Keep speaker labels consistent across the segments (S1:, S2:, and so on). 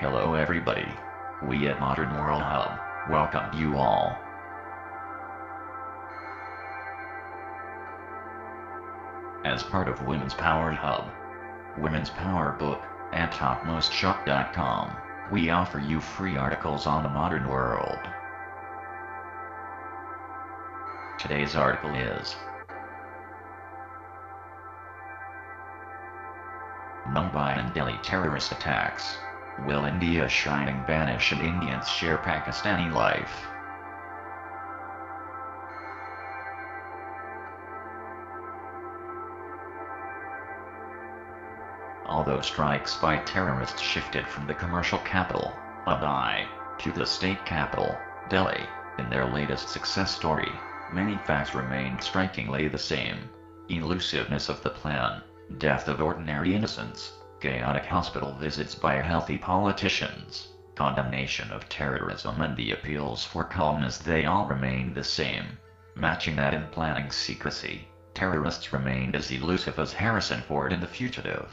S1: Hello everybody. We at Modern World Hub welcome you all. As part of Women's Power Hub, Women's Power Book, and TopmostShop.com, we offer you free articles on the modern world. Today's article is Mumbai and Delhi terrorist attacks. Will India shining vanish and Indians share Pakistani life? Although strikes by terrorists shifted from the commercial capital, Mumbai, to the state capital, Delhi, in their latest success story, many facts remained strikingly the same. Elusiveness of the plan, death of ordinary innocents, chaotic hospital visits by healthy politicians, condemnation of terrorism and the appeals for calmness, they all remained the same. Matching that in planning secrecy, terrorists remained as elusive as Harrison Ford in The Fugitive.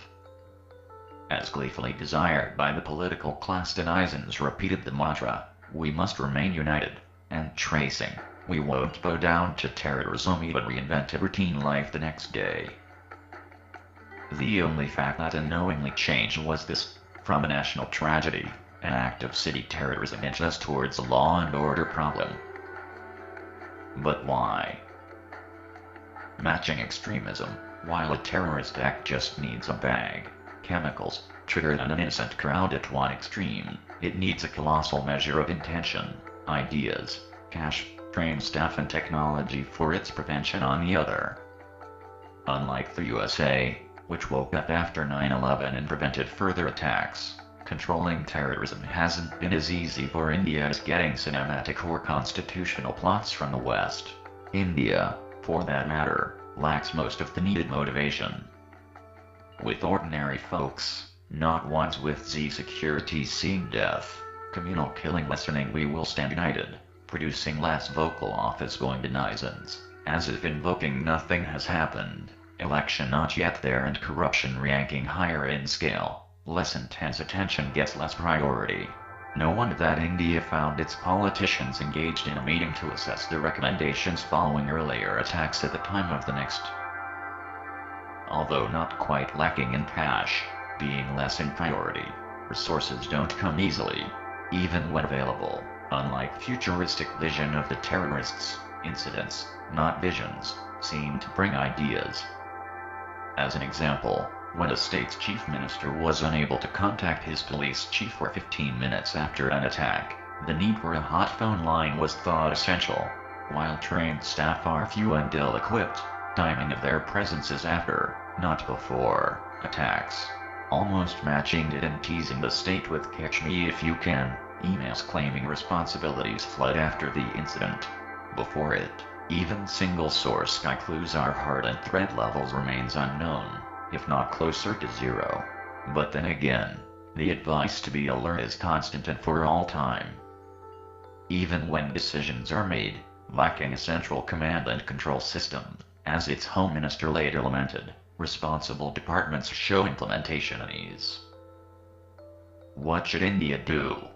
S1: As gleefully desired by the political class, denizens repeated the mantra, "We must remain united," and tracing, "We won't bow down to terrorism," even reinvented routine life the next day. The only fact that unknowingly changed was this: from a national tragedy, an act of city terrorism inched us towards a law and order problem. But why? Matching extremism, while a terrorist act just needs a bag, chemicals, trigger an innocent crowd at one extreme, it needs a colossal measure of intention, ideas, cash, trained staff and technology for its prevention on the other. Unlike the USA, which woke up after 9/11 and prevented further attacks, controlling terrorism hasn't been as easy for India as getting cinematic or constitutional plots from the West. India, for that matter, lacks most of the needed motivation. With ordinary folks, not ones with Z security, seeing death, communal killing lessening, we will stand united, producing less vocal office-going denizens, as if invoking nothing has happened. Election not yet there and corruption ranking higher in scale, less intense attention gets less priority. No wonder that India found its politicians engaged in a meeting to assess the recommendations following earlier attacks at the time of the next. Although not quite lacking in cash, being less in priority, resources don't come easily, even when available. Unlike futuristic vision of the terrorists, incidents, not visions, seem to bring ideas. As an example, when a state's chief minister was unable to contact his police chief for 15 minutes after an attack, the need for a hot phone line was thought essential. While trained staff are few and ill-equipped, timing of their presence is after, not before, attacks. Almost matching it and teasing the state with "catch me if you can," emails claiming responsibilities flood after the incident. Before it, even single source sky clues are hard and threat levels remains unknown, if not closer to zero. But then again, the advice to be alert is constant and for all time. Even when decisions are made, lacking a central command and control system, as its home minister later lamented, responsible departments show implementation unease. What should India do?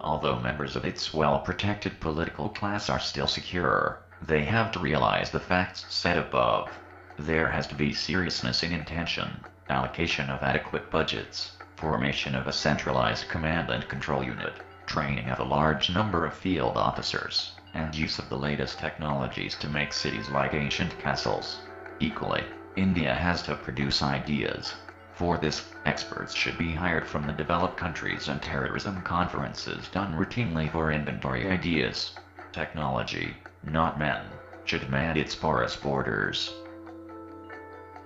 S1: Although members of its well-protected political class are still secure, they have to realize the facts said above. There has to be seriousness in intention, allocation of adequate budgets, formation of a centralized command and control unit, training of a large number of field officers, and use of the latest technologies to make cities like ancient castles. Equally, India has to produce ideas. For this, experts should be hired from the developed countries and terrorism conferences done routinely for inventory ideas. Technology, not men, should man its porous borders.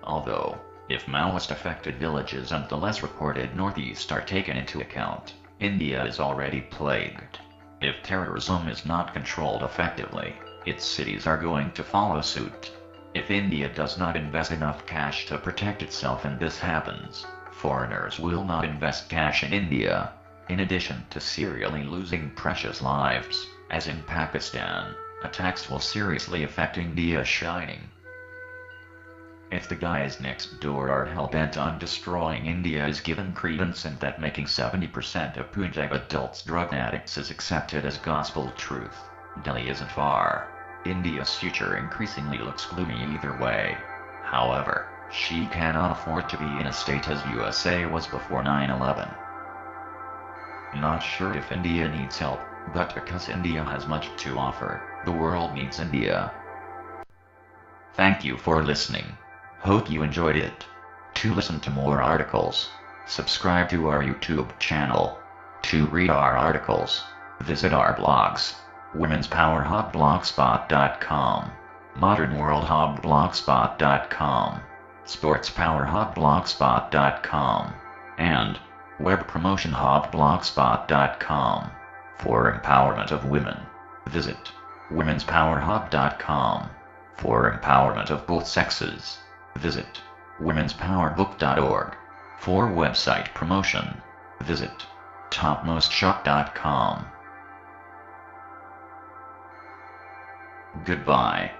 S1: Although, if Maoist-affected villages and the less reported Northeast are taken into account, India is already plagued. If terrorism is not controlled effectively, its cities are going to follow suit. If India does not invest enough cash to protect itself and this happens, foreigners will not invest cash in India. In addition to serially losing precious lives, as in Pakistan, attacks will seriously affect India's shining. If the guys next door are hell-bent on destroying India is given credence and that making 70% of Punjab adults drug addicts is accepted as gospel truth, Delhi isn't far. India's future increasingly looks gloomy either way. However, she cannot afford to be in a state as USA was before 9/11. Not sure if India needs help, but because India has much to offer, the world needs India. Thank you for listening. Hope you enjoyed it. To listen to more articles, subscribe to our YouTube channel. To read our articles, visit our blogs: Women's Power Hub blogspot.com, Modern World Hub blogspot.com, Sports Power Hub blogspot.com, and Web Promotion Hub blogspot.com. For empowerment of women, visit womenspowerhub.com. For empowerment of both sexes, visit womenspowerbook.org. For website promotion, visit topmostshop.com. Goodbye.